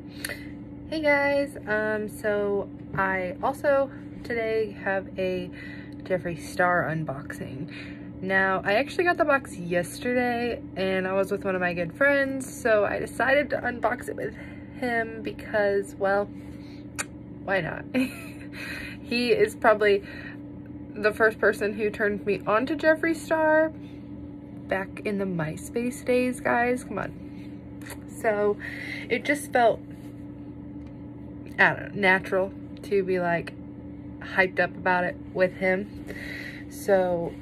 Hey guys, so I also today have a Jeffree Star unboxing. Now, I actually got the box yesterday and I was with one of my good friends, so I decided to unbox it with him because, well, why not? He is probably the first person who turned me on to Jeffree Star back in the MySpace days, guys, come on. So it just felt, I don't know, natural to be like hyped up about it with him. So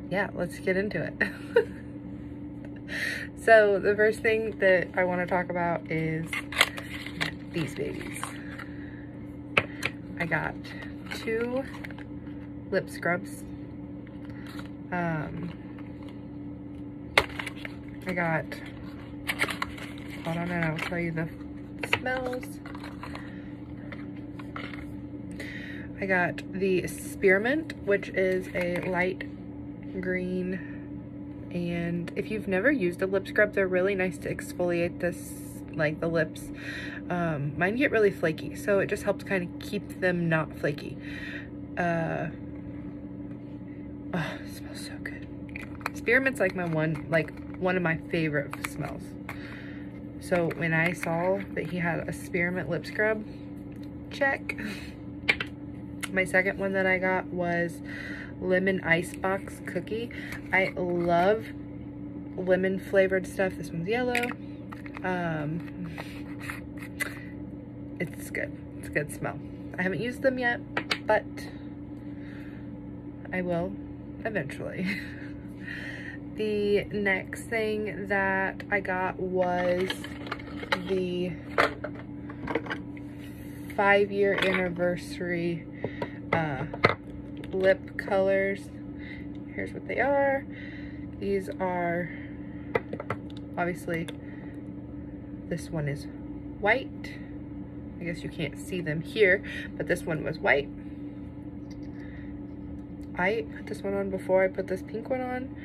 yeah, let's get into it. So the first thing that I want to talk about is these babies. I got 2 lip scrubs. I got, hold on and I'll tell you the smells. I got the Spearmint, which is a light green, and if you've never used a lip scrub, they're really nice to exfoliate this, like the lips. Mine get really flaky, so it just helps kind of keep them not flaky. Oh, it smells so good. Spearmint's like one of my favorite smells. So when I saw that he had a Spearmint lip scrub, check. My second one that I got was Lemon Icebox Cookie. I love lemon flavored stuff. This one's yellow. It's good. It's a good smell. I haven't used them yet, but I will eventually. The next thing that I got was the 5-year anniversary lip colors. Here's what they are. These are, obviously, this one is white. I guess you can't see them here, but this one was white. I put this one on before I put this pink one on,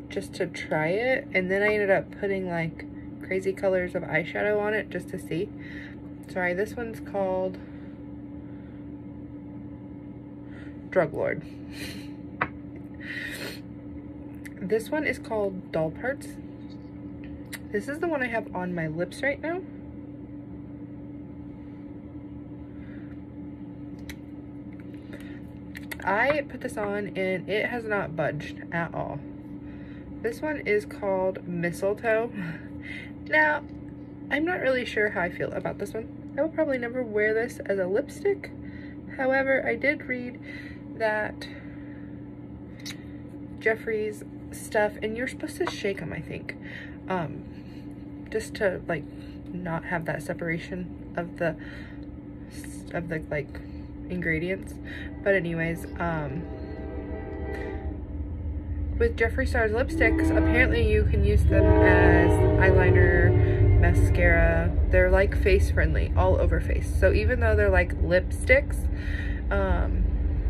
just to try it, and then I ended up putting like crazy colors of eyeshadow on it just to see. Sorry, this one's called Drug Lord. This one is called Doll Parts. This is the one I have on my lips right now. I put this on and it has not budged at all. This one is called Mistletoe. Now, I'm not really sure how I feel about this one. I will probably never wear this as a lipstick. However, I did read that Jeffree's stuff, and you're supposed to shake them, I think, just to like not have that separation of the like ingredients. But anyways, with Jeffree Star's lipsticks, apparently you can use them as eyeliner, mascara. They're like face friendly, all over face. So even though they're like lipsticks,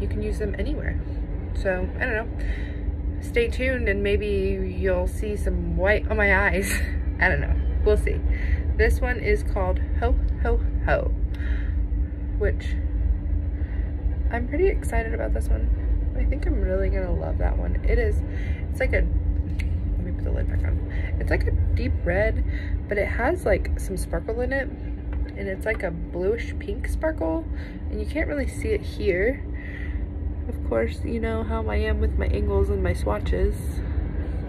you can use them anywhere. So I don't know, stay tuned and maybe you'll see some white on my eyes. I don't know, we'll see. This one is called Ho Ho Ho, which I'm pretty excited about. This one, I think I'm really gonna love that one. It's like a, let me put the lid back on. It's like a deep red, but it has like some sparkle in it, and it's like a bluish pink sparkle, and you can't really see it here. Of course, you know how I am with my angles and my swatches.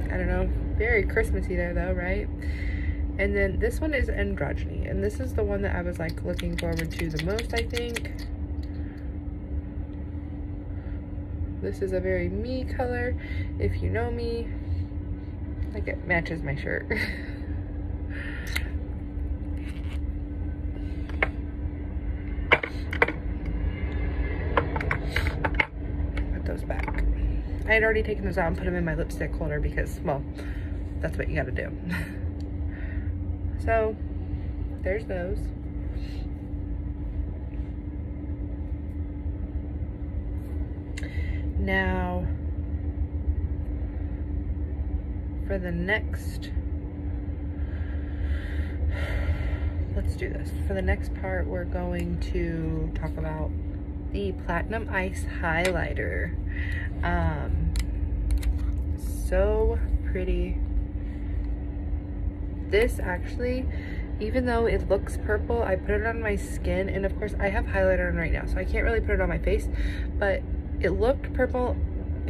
I don't know, very Christmassy there though, right? And then this one is Androgyny, and this is the one that I was like looking forward to the most, I think. This is a very me color, if you know me. Like, it matches my shirt. Put those back. I had already taken those out and put them in my lipstick holder because, well, that's what you gotta do. So, there's those. Now, for the next, let's do this. For the next part, we're going to talk about the Platinum Ice highlighter. So pretty. This actually, even though it looks purple, I put it on my skin, and of course I have highlighter on right now, so I can't really put it on my face, but it looked purple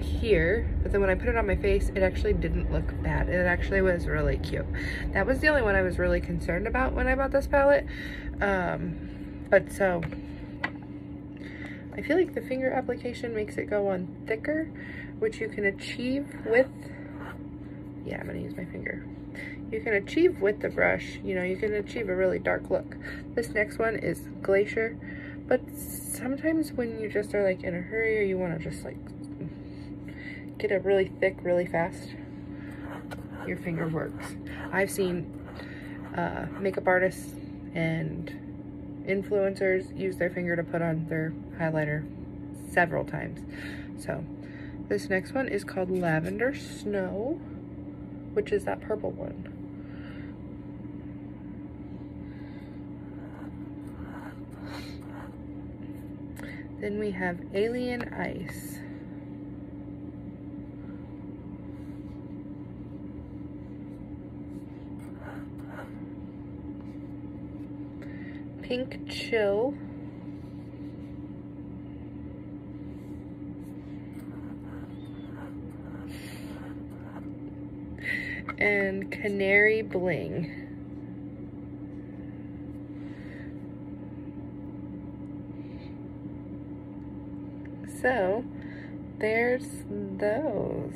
here, but then when I put it on my face, it actually didn't look bad. It actually was really cute. That was the only one I was really concerned about when I bought this palette. But so I feel like the finger application makes it go on thicker, which you can achieve with, yeah, I'm gonna use my finger. You can achieve with the brush, you know, you can achieve a really dark look. This next one is Glacier, but sometimes when you just are like in a hurry or you want to just like get it really thick really fast, your finger works. I've seen makeup artists and influencers use their finger to put on their highlighter several times. So this next one is called Lavender Snow, which is that purple one. Then we have Alien Ice. Pink Chill. And Canary Bling. So there's those.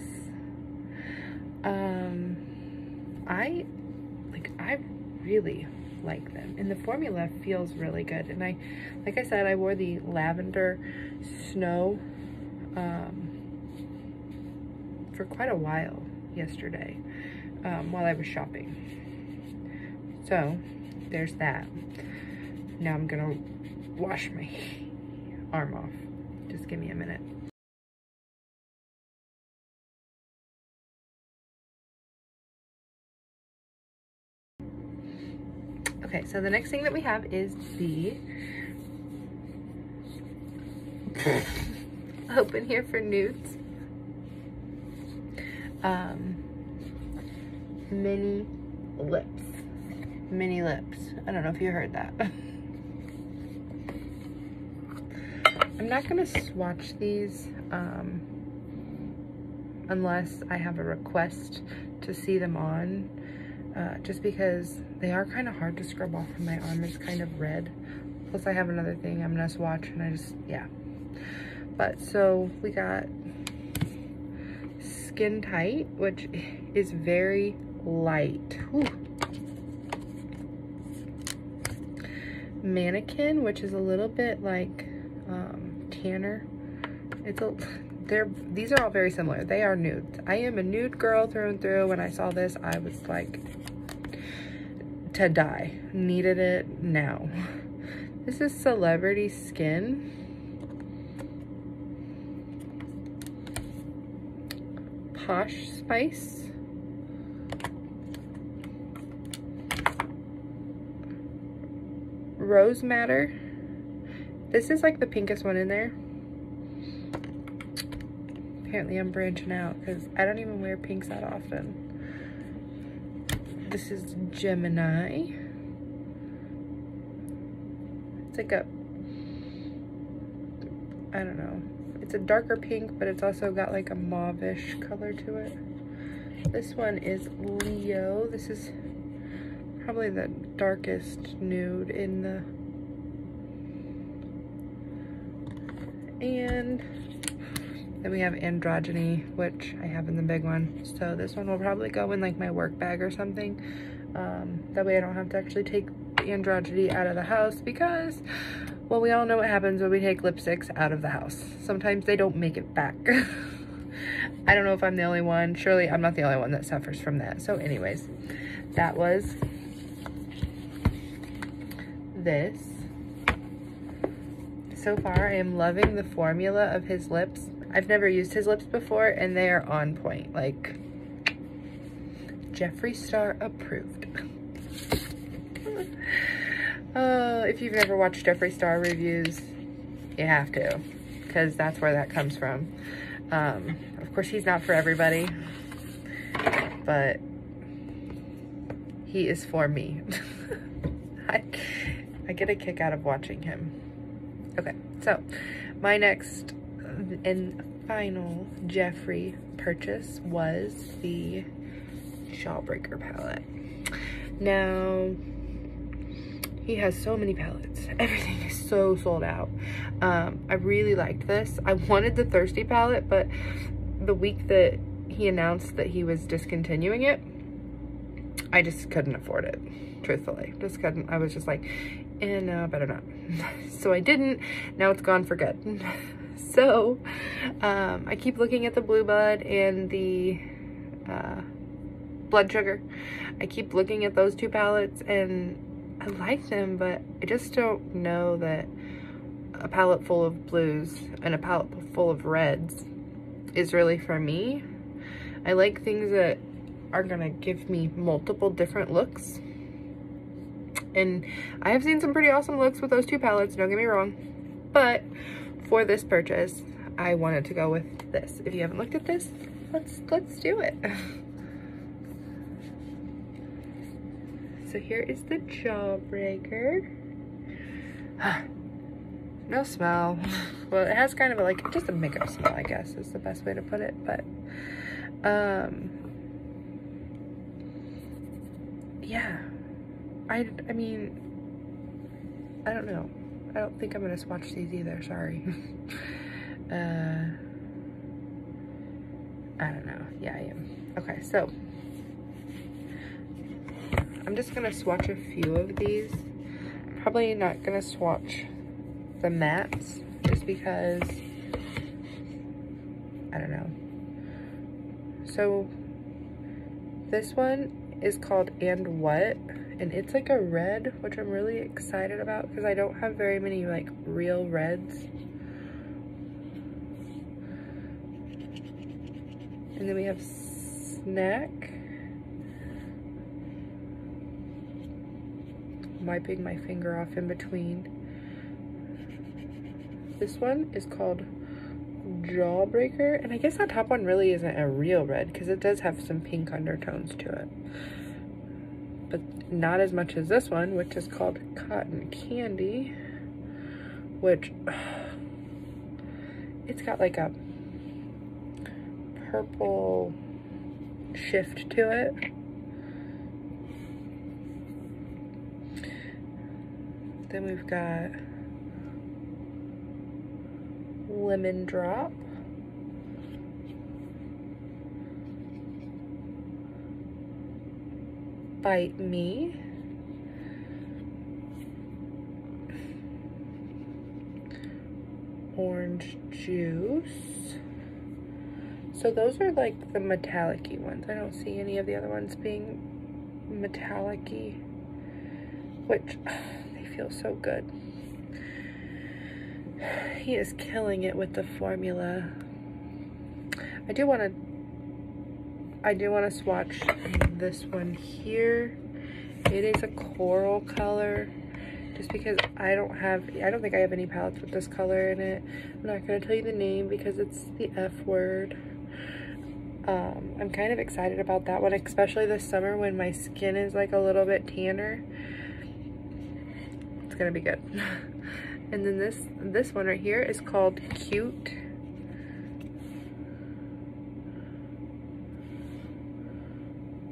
I really like them, and the formula feels really good. And like I said, I wore the Lavender Snow for quite a while yesterday while I was shopping. So there's that. Now I'm gonna wash my arm off. Just give me a minute. Okay, so the next thing that we have is the open here for nudes. Mini lips. Mini lips. I don't know if you heard that. I'm not gonna swatch these unless I have a request to see them on, just because they are kind of hard to scrub off and my arm is kind of red. Plus I have another thing I'm gonna swatch, and I just, yeah. But so we got Skin Tight, which is very light. Whew. Mannequin, which is a little bit like tanner. These are all very similar. They are nudes. I am a nude girl through and through. When I saw this, I was like, to die. Needed it now. This is Celebrity Skin. Posh Spice. Rose Madder. This is like the pinkest one in there. Apparently I'm branching out because I don't even wear pinks that often. This is Gemini. It's like a, I don't know. It's a darker pink, but it's also got like a mauve-ish color to it. This one is Leo. This is probably the darkest nude in the, and then we have Androgyny, which I have in the big one. So this one will probably go in like my work bag or something. That way I don't have to actually take the Androgyny out of the house, because, well, we all know what happens when we take lipsticks out of the house. Sometimes they don't make it back. I don't know if I'm the only one. Surely I'm not the only one that suffers from that. So anyways, that was this. So far, I am loving the formula of his lips. I've never used his lips before, and they are on point. Like, Jeffree Star approved. If you've never watched Jeffree Star reviews, you have to, because that's where that comes from. Of course, he's not for everybody, but he is for me. I get a kick out of watching him. Okay, so my next and final Jeffree purchase was the Jawbreaker palette. Now, he has so many palettes. Everything is so sold out. I really liked this. I wanted the Thirsty palette, but the week that he announced that he was discontinuing it, I just couldn't afford it, truthfully. Just couldn't. I was just like, no, better not. So I didn't. Now it's gone for good. So I keep looking at the Blue Blood and the Blood Sugar. I keep looking at those two palettes, and I like them, but I just don't know that a palette full of blues and a palette full of reds is really for me. I like things that are gonna give me multiple different looks. And I have seen some pretty awesome looks with those two palettes, don't get me wrong. But for this purchase, I wanted to go with this. If you haven't looked at this, let's do it. So here is the Jawbreaker. No smell. Well, it has kind of a, like, just a makeup smell, I guess is the best way to put it. But yeah, I mean, I don't know. I don't think I'm gonna swatch these either, sorry. I don't know. Yeah, I am. Okay, so I'm just gonna swatch a few of these. Probably not gonna swatch the mattes, just because, I don't know. So this one is called And What, and it's like a red, which I'm really excited about because I don't have very many like real reds. And then we have Snack. Wiping my finger off in between. This one is called Jawbreaker, and I guess that top one really isn't a real red because it does have some pink undertones to it, but not as much as this one, which is called Cotton Candy, which it's got like a purple shift to it. Then we've got Lemon Drop, Bite Me, Orange Juice. So those are like the metallic-y ones. I don't see any of the other ones being metallic-y, which they feel so good. He is killing it with the formula. I do want to swatch this one here. It is a coral color, just because I don't think I have any palettes with this color in it. I'm not going to tell you the name because it's the F word. I'm kind of excited about that one, especially this summer when my skin is like a little bit tanner. It's gonna be good. And then this one right here is called Cute.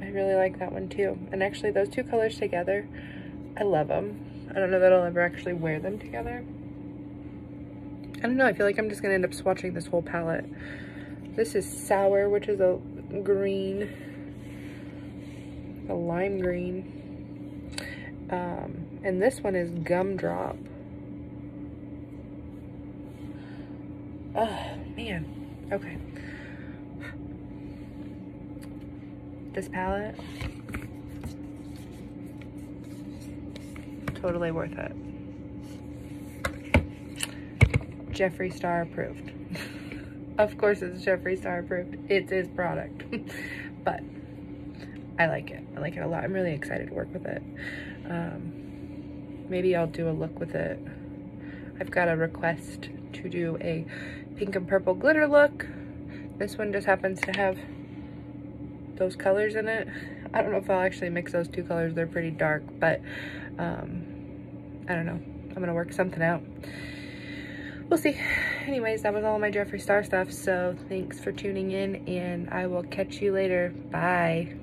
I really like that one too. And actually those two colors together, I love them. I don't know that I'll ever actually wear them together. I don't know, I feel like I'm just gonna end up swatching this whole palette. This is Sour, which is a green, a lime green. And this one is Gumdrop. Oh, man. Okay. This palette, totally worth it. Jeffree Star approved. Of course it's Jeffree Star approved. It's his product. But I like it. I like it a lot. I'm really excited to work with it. Maybe I'll do a look with it. I've got a request to do a pink and purple glitter look. This one just happens to have those colors in it. I don't know if I'll actually mix those two colors. They're pretty dark, but I don't know. I'm gonna work something out. We'll see. Anyways, that was all my Jeffree Star stuff. So thanks for tuning in, and I will catch you later. Bye.